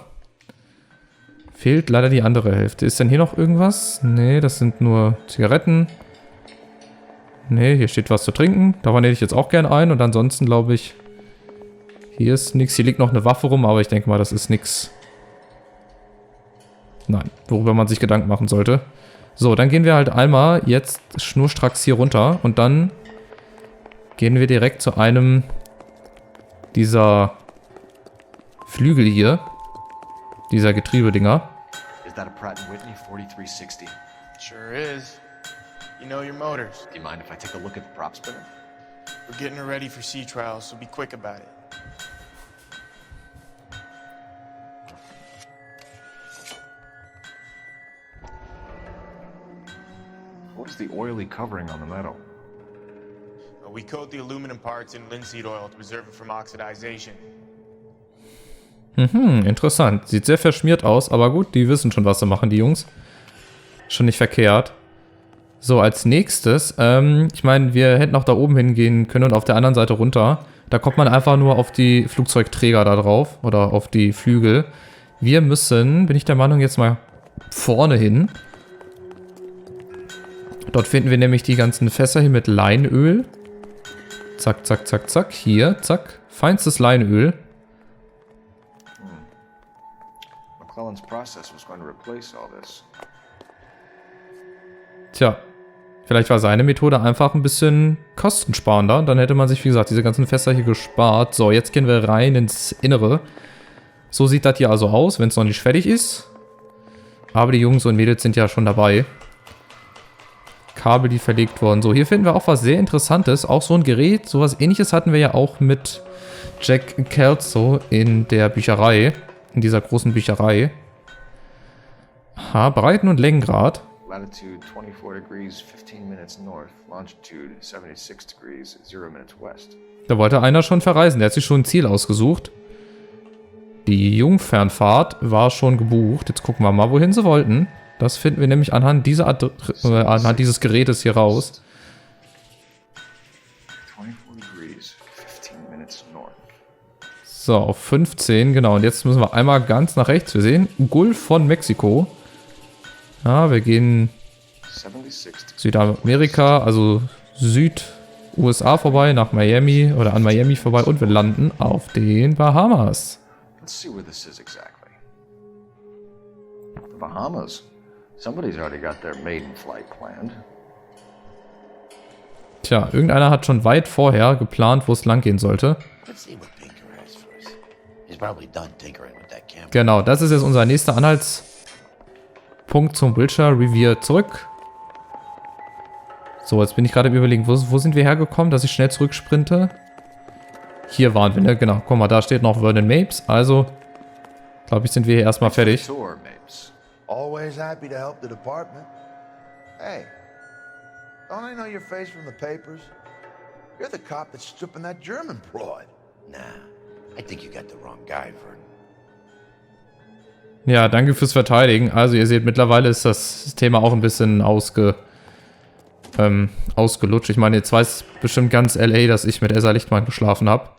Fehlt leider die andere Hälfte. Ist denn hier noch irgendwas? Nee, das sind nur Zigaretten. Nee, hier steht was zu trinken. Davon hätte ich jetzt auch gern ein. Und ansonsten glaube ich, hier ist nichts. Hier liegt noch eine Waffe rum, aber ich denke mal, das ist nichts. Nein, worüber man sich Gedanken machen sollte. So, dann gehen wir halt einmal jetzt schnurstracks hier runter. Und dann gehen wir direkt zu einem dieser Flügel hier. Dieser Getriebedinger. Is that a Pratt & Whitney 4360? Sure is. You know your motors. Do you mind if I take a look at the prop spinner? We're getting her ready for sea trials, so be quick about it. What is the oily covering on the metal? We coat the aluminum parts in linseed oil to preserve it from oxidization. Interessant. Sieht sehr verschmiert aus, aber gut, die wissen schon, was sie machen, die Jungs. Schon nicht verkehrt. So, als nächstes, ich meine, wir hätten auch da oben hingehen können und auf der anderen Seite runter. Da kommt man einfach nur auf die Flugzeugträger da drauf oder auf die Flügel. Wir müssen, bin ich der Meinung, jetzt mal vorne hin. Dort finden wir nämlich die ganzen Fässer hier mit Leinöl. Zack, zack, zack, zack. Hier, zack. Feinstes Leinöl. McClellan's process was going to replace all this. Tja, vielleicht war seine Methode einfach ein bisschen kostensparender. Dann hätte man sich, wie gesagt, diese ganzen Fässer hier gespart. So, jetzt gehen wir rein ins Innere. So sieht das hier also aus, wenn es noch nicht fertig ist. Aber die Jungs und Mädels sind ja schon dabei. Kabel, die verlegt wurden. So, hier finden wir auch was sehr Interessantes. Auch so ein Gerät. Sowas Ähnliches hatten wir ja auch mit Jack Kelso in der Bücherei. In dieser großen Bücherei. Aha, Breiten- und Längengrad. Latitude 24 degrees, 15 minutes north. Longitude 76 degrees, 0 minutes west. Da wollte einer schon verreisen. Der hat sich schon ein Ziel ausgesucht. Die Jungfernfahrt war schon gebucht. Jetzt gucken wir mal, wohin sie wollten. Das finden wir nämlich anhand dieses Gerätes hier raus. 24 degrees, 15 minutes north. So, auf 15, genau. Und jetzt müssen wir einmal ganz nach rechts. Wir sehen Gulf von Mexiko. Ja, wir gehen Südamerika, also Süd-USA vorbei, nach Miami oder an Miami vorbei und wir landen auf den Bahamas. Let's see where this is exactly. The Bahamas. Somebody's already got their maiden flight planned. Tja, irgendeiner hat schon weit vorher geplant, wo es lang gehen sollte. Genau, das ist jetzt unser nächster Anhaltspunkt zum Wilshire Revier zurück. So, jetzt bin ich gerade im Überlegen, wo sind wir hergekommen, dass ich schnell zurücksprinte? Hier waren wir, ne? Genau, guck mal, da steht noch Vernon Mapes. Also, glaube ich, sind wir hier erstmal fertig. Always happy to help the department. Hey, don't I know your face from the papers? You're the cop that's stripping that German broad. Nah, I think you got the wrong guy, Vernon. Ja, danke fürs Verteidigen. Also ihr seht, mittlerweile ist das Thema auch ein bisschen ausgelutscht. Ich meine, jetzt weiß bestimmt ganz LA, dass ich mit Ezra Lichtmann geschlafen habe.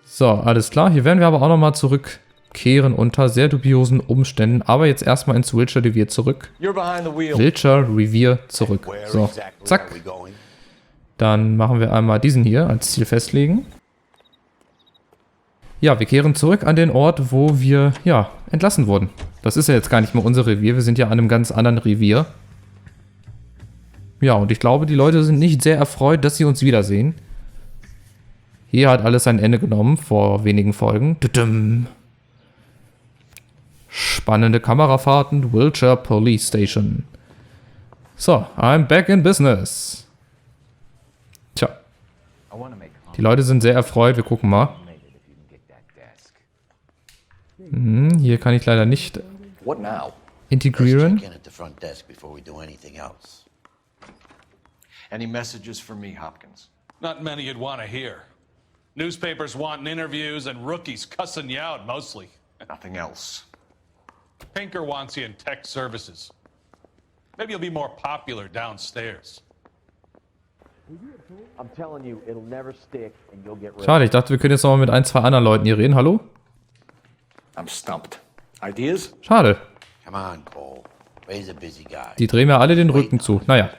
So, alles klar. Hier werden wir aber auch nochmal zurückkehren unter sehr dubiosen Umständen. Aber jetzt erstmal ins Wilshire Revier zurück. Wilshire Revier zurück. So, zack. Dann machen wir einmal diesen hier als Ziel festlegen. Ja, wir kehren zurück an den Ort, wo wir, ja, entlassen wurden. Das ist ja jetzt gar nicht mehr unser Revier, wir sind ja an einem ganz anderen Revier. Ja, und ich glaube, die Leute sind nicht sehr erfreut, dass sie uns wiedersehen. Hier hat alles ein Ende genommen, vor wenigen Folgen. Spannende Kamerafahrten, Wilshire Police Station. So, I'm back in business. Tja. Die Leute sind sehr erfreut, wir gucken mal. Hier kann ich leider nicht integrieren. Any messages for me, Hopkins? Not many you'd want to hear. Newspapers wanting interviews and rookies cussing you out mostly. Nothing else. Pinker wants you in tech services. Maybe you'll be more popular downstairs. I'm telling you, it'll never stick and you'll get rid. Schade, ich dachte, wir können jetzt noch mal mit ein, zwei anderen Leuten hier reden. Hallo? I'm stumped. Ideas? Schade. Come on, Cole. Ray's a busy guy. Die drehen mir alle den Rücken zu. Naja,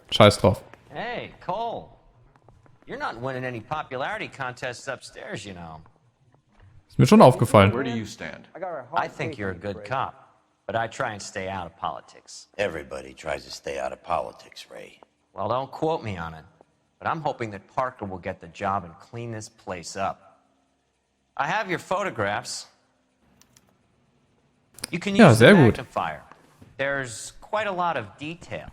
scheiß drauf. Hey, Cole. You're not winning any popularity contests upstairs, you know. Ist mir schon aufgefallen. Where do you stand? I think you're a good cop, but I try and stay out of politics. Everybody tries to stay out of politics, Ray. Well, don't quote me on it, but I'm hoping that Parker will get the job and clean this place up. I have your photographs. You can Ja, use the sehr gut. magnifier. There's quite a lot of detail.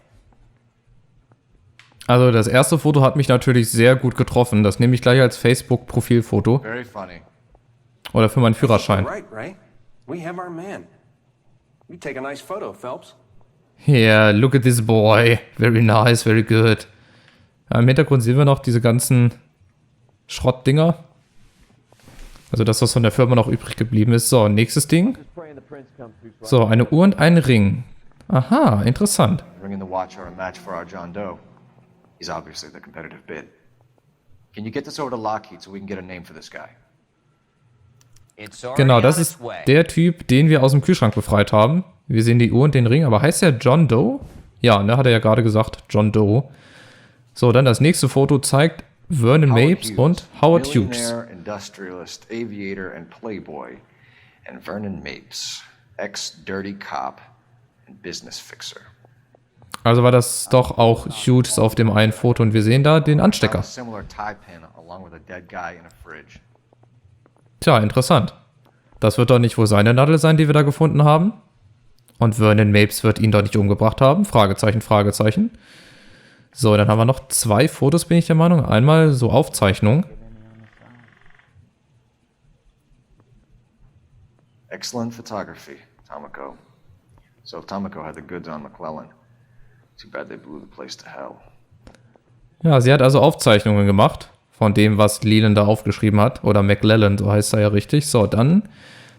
Also das erste Foto hat mich natürlich sehr gut getroffen. Das nehme ich gleich als Facebook-Profilfoto. Very funny. Oder für meinen Führerschein. Right, Ray. We have our man. You take a nice photo, Phelps. Yeah, look at this boy. Very nice, very good. Ja, im Hintergrund sehen wir noch diese ganzen Schrottdinger. Also das, was von der Firma noch übrig geblieben ist. So, nächstes Ding. So, eine Uhr und ein Ring. Aha, interessant. Ring and the watch are a match for our John Doe. He's obviously the competitive bid. Can you get this over to Lockheed so we can get a name for this guy? Genau, das ist der Typ, den wir aus dem Kühlschrank befreit haben. Wir sehen die Uhr und den Ring, aber heißt er John Doe? Ja, ne, hat er ja gerade gesagt, John Doe. So, dann das nächste Foto zeigt Vernon Mapes und Howard Hughes. Millionaire, industrialist, aviator and playboy. And Vernon Mapes, ex-dirty cop and business fixer. Also war das doch auch Hughes auf dem einen Foto und wir sehen da den Anstecker. Similar tie pin along with a dead guy in a fridge. Tja, interessant. Das wird doch nicht wohl seine Nadel sein, die wir da gefunden haben. Und Vernon Mapes wird ihn doch nicht umgebracht haben. Fragezeichen, Fragezeichen. So, dann haben wir noch 2 Fotos, bin ich der Meinung. Einmal so Aufzeichnungen. Excellent photography, Tomoko. So if Tomoko had the goods on McClellan, too bad they blew the place to hell. Ja, sie hat also Aufzeichnungen gemacht von dem, was Leland da aufgeschrieben hat. Oder McLellan, so heißt er ja richtig. So, dann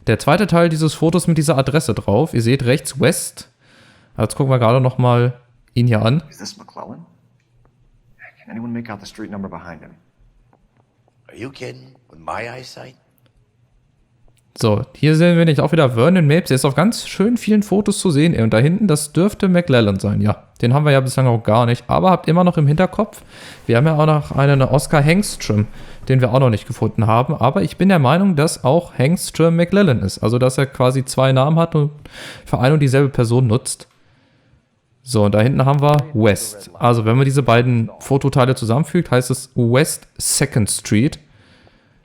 der zweite Teil dieses Fotos mit dieser Adresse drauf. Ihr seht rechts West. Jetzt gucken wir gerade noch mal ihn hier an. Is this McClellan? Can anyone make out the street number behind him? Are you kidding? With my eyesight? So, hier sehen wir nicht auch wieder Vernon Mapes. Er ist auf ganz schön vielen Fotos zu sehen. Und da hinten, das dürfte McLellan sein, ja. Den haben wir ja bislang auch gar nicht. Aber habt immer noch im Hinterkopf, wir haben ja auch noch einen Oscar Hengstrom, den wir auch noch nicht gefunden haben. Aber ich bin der Meinung, dass auch Hengstrom McLellan ist. Also, dass er quasi 2 Namen hat und für eine und dieselbe Person nutzt. So, und da hinten haben wir West. Also, wenn man diese beiden Fototeile zusammenfügt, heißt es West 2nd Street.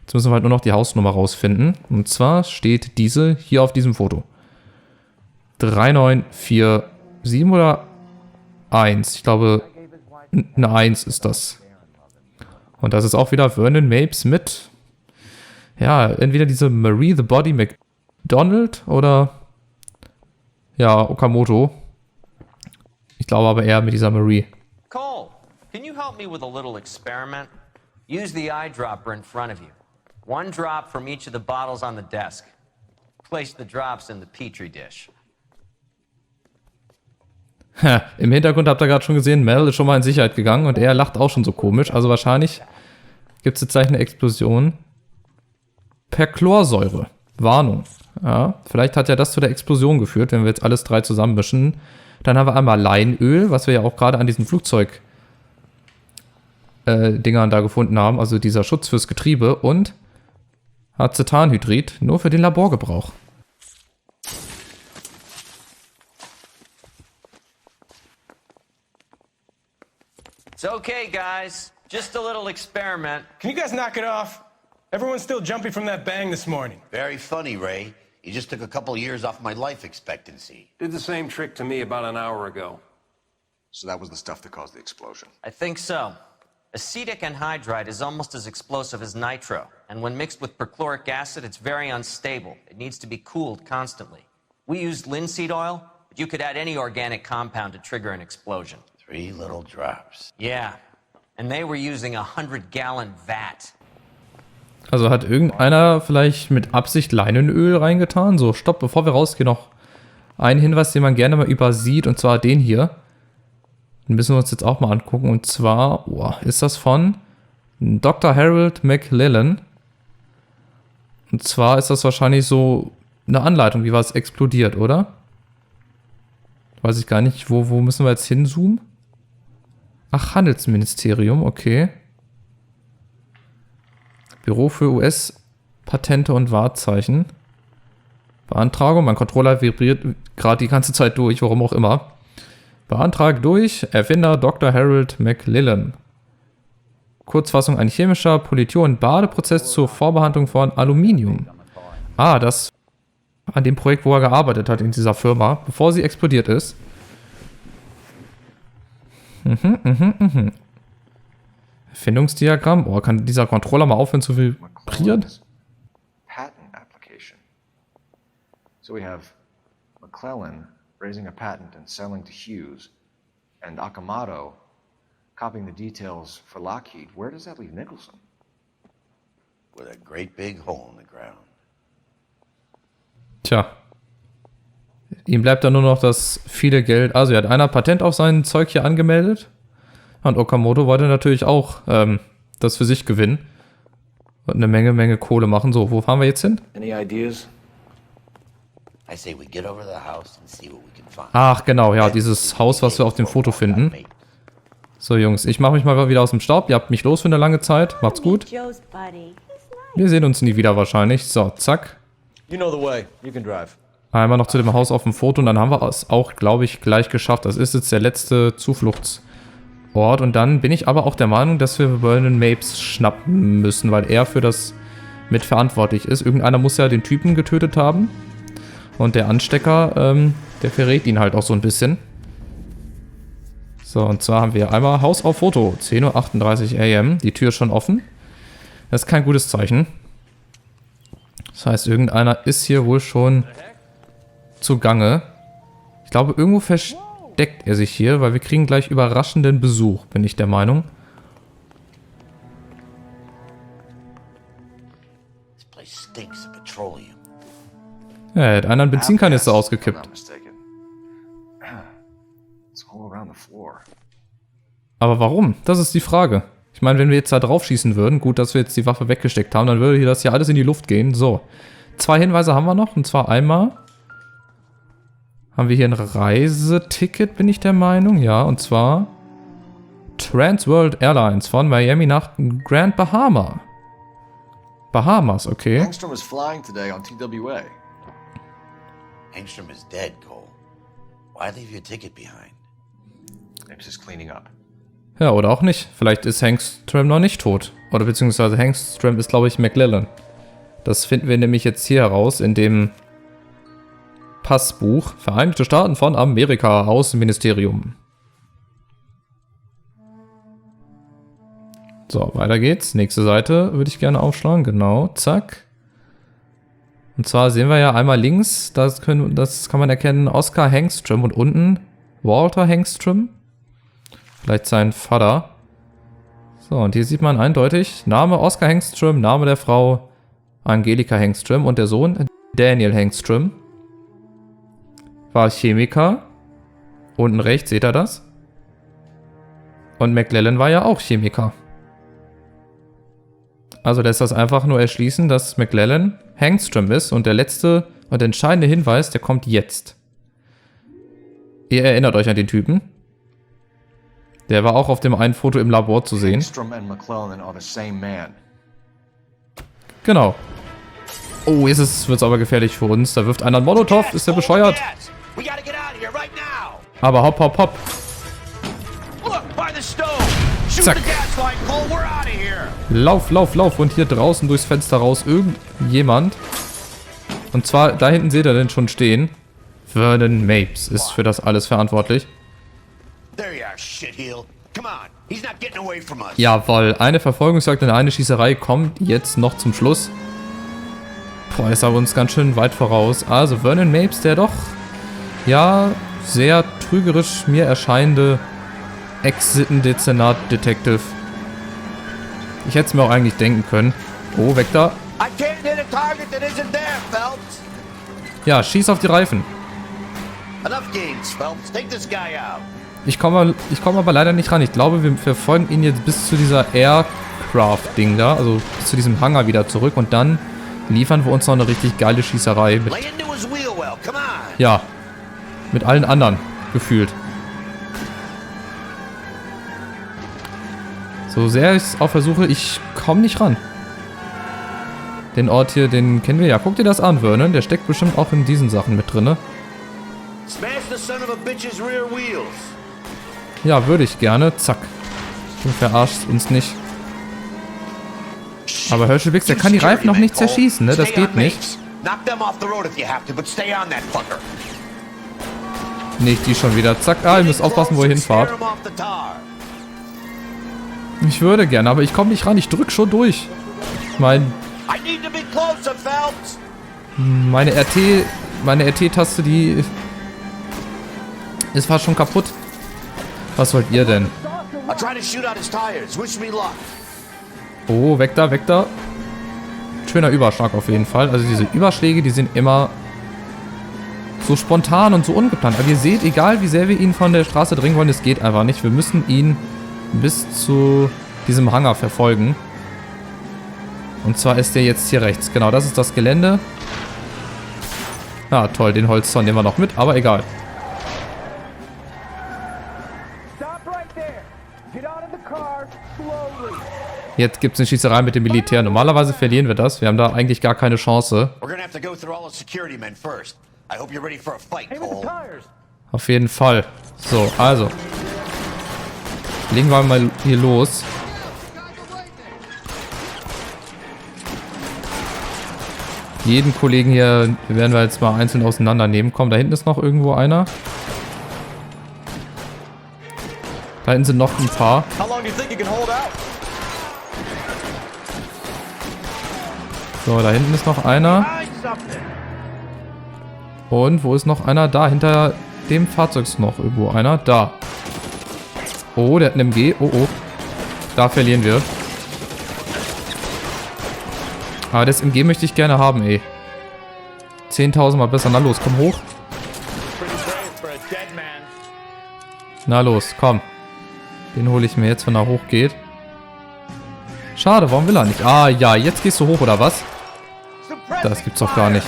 Jetzt müssen wir halt nur noch die Hausnummer rausfinden. Und zwar steht diese hier auf diesem Foto. 3947 oder 1. Ich glaube, eine 1 ist das. Und das ist auch wieder Vernon Mapes mit, ja, entweder diese Marie the Body McDonald oder, ja, Okamoto. Ich glaube aber eher mit dieser Marie. Cole, can you help me with a little experiment? Use the eyedropper in front of you. 1 drop from each of the bottles on the desk. Place the drops in the Petri dish. Im Hintergrund habt ihr gerade schon gesehen, Mel ist schon mal in Sicherheit gegangen und er lacht auch schon so komisch. Also wahrscheinlich gibt es jetzt gleich eine Explosion. Perchlorsäure. Warnung. Ja, vielleicht hat ja das zu der Explosion geführt, wenn wir jetzt alles 3 zusammenmischen. Dann haben wir einmal Leinöl, was wir ja auch gerade an diesen Flugzeug-Dingern da gefunden haben. Also dieser Schutz fürs Getriebe und Acetanhydrid, nur für den Laborgebrauch. It's okay, guys. Just a little experiment. Can you guys knock it off? Everyone's still jumpy from that bang this morning. Very funny, Ray. You just took a couple years off my life expectancy. Did the same trick to me about an hour ago. So that was the stuff that caused the explosion. I think so. Acetic anhydride is almost as explosive as nitro, and when mixed with perchloric acid, it's very unstable. It needs to be cooled constantly. We used linseed oil, but you could add any organic compound to trigger an explosion. 3 little drops. Yeah, and they were using a 100-gallon vat. Also hat irgendeiner vielleicht mit Absicht Leinenöl reingetan? So, stopp, bevor wir rausgehen, noch ein Hinweis, den man gerne mal übersieht, und zwar den hier. Den müssen wir uns jetzt auch mal angucken. Und zwar, ist das von Dr. Harold McLellan. Und zwar ist das wahrscheinlich so eine Anleitung, wie was explodiert, oder? Weiß ich gar nicht. Wo müssen wir jetzt hinzoomen? Ach, Handelsministerium, okay. Büro für US-Patente und Wahrzeichen. Beantragung, mein Controller vibriert gerade die ganze Zeit durch, warum auch immer. Beantragt durch Erfinder Dr. Harold McLellan. Kurzfassung: ein chemischer Politur- und Badeprozess zur Vorbehandlung von Aluminium. Ah, das an dem Projekt, wo er gearbeitet hat in dieser Firma, bevor sie explodiert ist. Erfindungsdiagramm. Oh, kann dieser Controller mal aufhören zu vibrieren? Patent application. So we have McClellan raising a patent and selling to Hughes, and Akamoto copying the details for Lockheed. Where does that leave Nicholson? With a great big hole in the ground. Tja. Ihm bleibt dann nur noch das viele Geld. Also, er hat einer Patent auf sein Zeug hier angemeldet. Und Okamoto wollte natürlich auch das für sich gewinnen. Und eine Menge Kohle machen. So, wo fahren wir jetzt hin? Any ideas? I say we get over to the house and see what we can find. Ach, genau, ja, dieses Haus, was wir auf dem Foto finden. So, Jungs, ich mache mich mal wieder aus dem Staub. Ihr habt mich los für eine lange Zeit. Macht's gut. Wir sehen uns nie wieder wahrscheinlich. So, zack. You know the way. You can drive. Einmal noch zu dem Haus auf dem Foto und dann haben wir es auch, glaube ich, gleich geschafft. Das ist jetzt der letzte Zufluchtsort. Und dann bin ich aber auch der Meinung, dass wir Vernon Mapes schnappen müssen, weil er für das mitverantwortlich ist. Irgendeiner muss ja den Typen getötet haben. Und der Anstecker, der verrät ihn halt auch so ein bisschen. So, und zwar haben wir einmal Haus auf Foto. 10:38 Uhr AM. Die Tür ist schon offen. Das ist kein gutes Zeichen. Das heißt, irgendeiner ist hier wohl schon zugange. Ich glaube, irgendwo versteckt er sich hier, weil wir kriegen gleich überraschenden Besuch, bin ich der Meinung. This place stinks of petroleum. Ja, er hat einer einen Benzinkanister ausgekippt. Aber warum? Das ist die Frage. Ich meine, wenn wir jetzt da drauf schießen würden, gut, dass wir jetzt die Waffe weggesteckt haben, dann würde hier das hier alles in die Luft gehen. So, 2 Hinweise haben wir noch. Und zwar einmal haben wir hier ein Reiseticket, bin ich der Meinung. Ja, und zwar Trans World Airlines von Miami nach Grand Bahama. Bahamas, okay. Engstrom is flying today on TWA. Engstrom is dead, Cole. Why leave your ticket behind? Mapes is cleaning up. Ja, oder auch nicht. Vielleicht ist Hangstrom noch nicht tot. Oder beziehungsweise Hangstrom ist, glaube ich, McClellan. Das finden wir nämlich jetzt hier heraus in dem Passbuch. Vereinigte Staaten von Amerika, Außenministerium. So, weiter geht's. Nächste Seite würde ich gerne aufschlagen. Genau, zack. Und zwar sehen wir ja einmal links, das kann man erkennen, Oscar Hangstrom und unten Walter Hangstrom. Vielleicht sein Vater. So, und hier sieht man eindeutig Name Oscar Hangstrom, Name der Frau Angelika Hangstrom und der Sohn Daniel Hangstrom. War Chemiker. Unten rechts, seht ihr das? Und McClellan war ja auch Chemiker. Also lässt das einfach nur erschließen, dass McClellan Hangstrom ist. Und der letzte und entscheidende Hinweis, der kommt jetzt. Ihr erinnert euch an den Typen. Der war auch auf dem einen Foto im Labor zu sehen. Genau. Oh, jetzt wird es aber gefährlich für uns. Da wirft einer einen Molotow. Ist der bescheuert? Aber hopp, hopp, hopp. Zack. Lauf, lauf, lauf. Und hier draußen durchs Fenster raus irgendjemand. Und zwar, da hinten seht ihr den schon stehen. Vernon Mapes ist für das alles verantwortlich. Jawohl, eine Verfolgungsjagd und eine Schießerei kommt jetzt noch zum Schluss. Boah, ist aber uns ganz schön weit voraus. Also Vernon Mapes, der doch, ja, sehr trügerisch mir erscheinende Ex-Sitten-Dezernat-Detective. Ich hätte es mir auch eigentlich denken können. Oh, weg da. Ja, schieß auf die Reifen. Ich komme aber leider nicht ran. Ich glaube, wir verfolgen ihn jetzt bis zu dieser Aircraft-Ding da. Also bis zu diesem Hangar wieder zurück. Und dann liefern wir uns noch eine richtig geile Schießerei. Mit, ja, mit allen anderen gefühlt. So sehr ich es auch versuche, ich komme nicht ran. Den Ort hier, den kennen wir ja. Guck dir das an, Vernon. Der steckt bestimmt auch in diesen Sachen mit drinne. Ja, würde ich gerne. Zack. Du verarschst uns nicht. Aber Herschel Biggs, der kann die Reifen noch nicht zerschießen, ne? Das geht nicht. Knock them off the road if you have to, but stay on that fucker. Nicht die schon wieder. Zack. Ah, ihr müsst aufpassen, wo ihr hinfahrt. Ich würde gerne, aber ich komme nicht ran. Ich drück schon durch. Meine RT-Taste, die ist fast schon kaputt. Was wollt ihr denn? Oh, weg da, weg da. Schöner Überschlag auf jeden Fall. Also diese Überschläge, die sind immer so spontan und so ungeplant. Aber ihr seht, egal wie sehr wir ihn von der Straße drängen wollen, es geht einfach nicht. Wir müssen ihn bis zu diesem Hangar verfolgen. Und zwar ist der jetzt hier rechts. Genau, das ist das Gelände. Ja, toll, den Holzzaun nehmen wir noch mit, aber egal. Jetzt gibt es eine Schießerei mit dem Militär. Normalerweise verlieren wir das. Wir haben da eigentlich gar keine Chance. Auf jeden Fall. So, also. Legen wir mal hier los. Jeden Kollegen hier werden wir jetzt mal einzeln auseinandernehmen. Komm, da hinten ist noch irgendwo einer. Da hinten sind noch ein paar. So, da hinten ist noch einer. Und wo ist noch einer? Da, hinter dem Fahrzeug ist noch irgendwo einer. Da. Oh, der hat einen MG. Oh, oh. Da verlieren wir. Aber das MG möchte ich gerne haben, ey. 10.000 Mal besser. Na los, komm hoch. Na los, komm. Den hole ich mir jetzt, wenn er hochgeht. Schade, warum will er nicht? Ah, ja, jetzt gehst du hoch, oder was? Das gibt's doch gar nicht.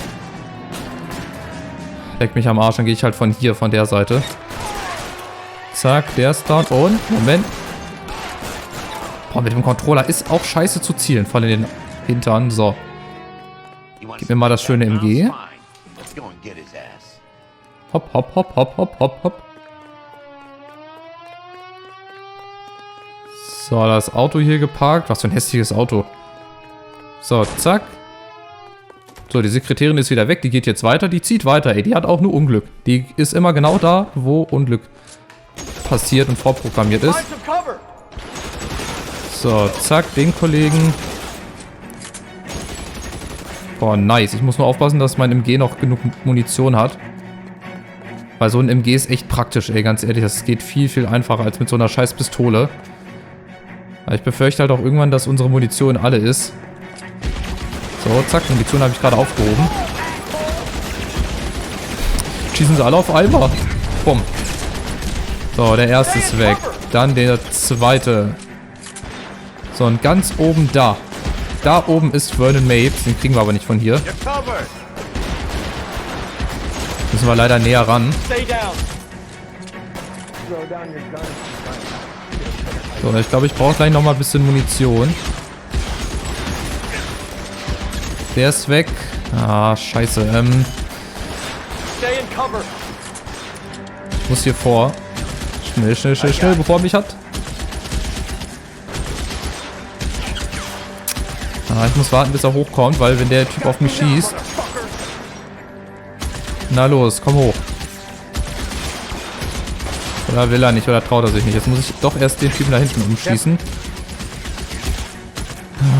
Leck mich am Arsch, dann gehe ich halt von hier, von der Seite. Zack, der ist down. Und, Moment. Boah, mit dem Controller ist auch scheiße zu zielen, vor allem in den Hintern. So. Gib mir mal das schöne MG. Hopp, hopp, hopp, hopp, hopp, hopp, hopp. So, das Auto hier geparkt. Was für ein hässliches Auto. So, zack. So, die Sekretärin ist wieder weg. Die geht jetzt weiter. Die zieht weiter, ey. Die hat auch nur Unglück. Die ist immer genau da, wo Unglück passiert und vorprogrammiert ist. So, zack, den Kollegen. Boah, nice. Ich muss nur aufpassen, dass mein MG noch genug Munition hat. Weil so ein MG ist echt praktisch, ey. Ganz ehrlich, das geht viel, viel einfacher als mit so einer scheiß Pistole. Aber ich befürchte halt auch irgendwann, dass unsere Munition alle ist. So, zack, Munition habe ich gerade aufgehoben. Schießen sie alle auf einmal. Bumm. So, der erste ist weg. Dann der zweite. So, und ganz oben da. Da oben ist Vernon Mapes. Den kriegen wir aber nicht von hier. Müssen wir leider näher ran. So, ich glaube, ich brauche gleich nochmal ein bisschen Munition. Der ist weg. Ah, scheiße. Ich muss hier vor. Schnell, schnell, schnell, schnell, bevor er mich hat. Ah, ich muss warten, bis er hochkommt, weil wenn der Typ auf mich schießt... Na los, komm hoch. Oder will er nicht, oder traut er sich nicht. Jetzt muss ich doch erst den Typen da hinten umschießen.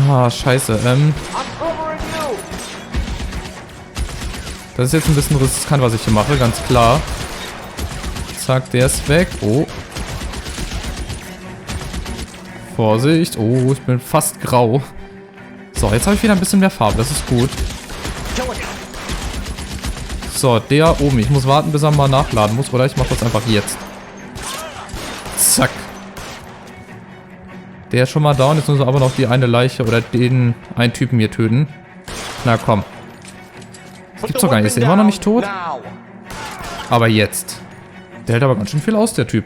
Ah, scheiße. Das ist jetzt ein bisschen riskant, was ich hier mache, ganz klar. Zack, der ist weg. Oh. Vorsicht. Oh, ich bin fast grau. So, jetzt habe ich wieder ein bisschen mehr Farbe. Das ist gut. So, der oben. Ich muss warten, bis er mal nachladen muss. Oder ich mache das einfach jetzt. Zack. Der ist schon mal down. Jetzt müssen wir aber noch die eine Leiche oder den einen Typen hier töten. Na komm. Das gibt's doch gar nicht. Ist der immer noch nicht tot? Aber jetzt. Der hält aber ganz schön viel aus, der Typ.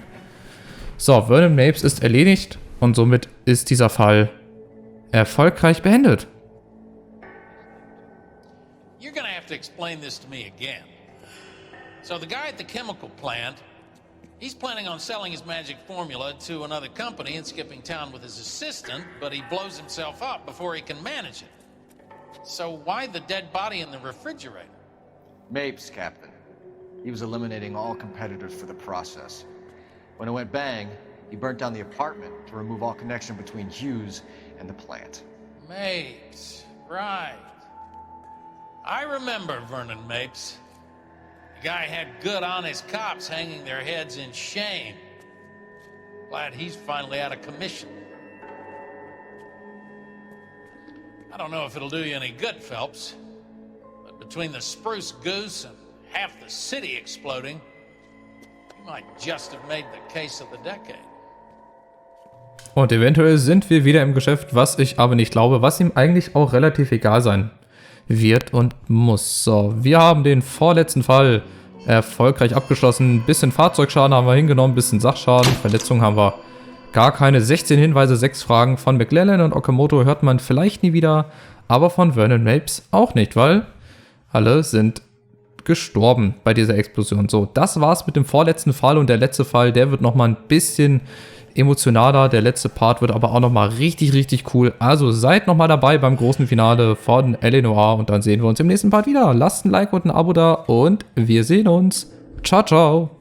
So, Vernon Mapes ist erledigt. Und somit ist dieser Fall erfolgreich beendet. You're gonna have to explain this to me again. So the guy at the chemical plant, he's planning on selling his magic formula to another company and skipping town with his assistant, but he blows himself up before he can manage it. So why the dead body in the refrigerator? Mapes, Captain. He was eliminating all competitors for the process. When it went bang, he burnt down the apartment to remove all connection between Hughes and the plant. Mapes, right. I remember Vernon Mapes. The guy had good, honest cops hanging their heads in shame. Glad he's finally out of commission. I don't know if it'll do you any good, Phelps, but between the Spruce Goose and half the city exploding, you might just have made the case of the decade. Und eventuell sind wir wieder im Geschäft, was ich aber nicht glaube, was ihm eigentlich auch relativ egal sein wird und muss. So, wir haben den vorletzten Fall erfolgreich abgeschlossen. Bisschen Fahrzeugschaden haben wir hingenommen, bisschen Sachschaden, Verletzungen haben wir gar keine. 16 Hinweise, 6 Fragen. Von McLellan und Okamoto hört man vielleicht nie wieder, aber von Vernon Mapes auch nicht, weil alle sind gestorben bei dieser Explosion. So, das war's mit dem vorletzten Fall und der letzte Fall, der wird nochmal ein bisschen emotionaler. Der letzte Part wird aber auch nochmal richtig, richtig cool. Also seid nochmal dabei beim großen Finale von L.A. Noire und dann sehen wir uns im nächsten Part wieder. Lasst ein Like und ein Abo da und wir sehen uns. Ciao, ciao.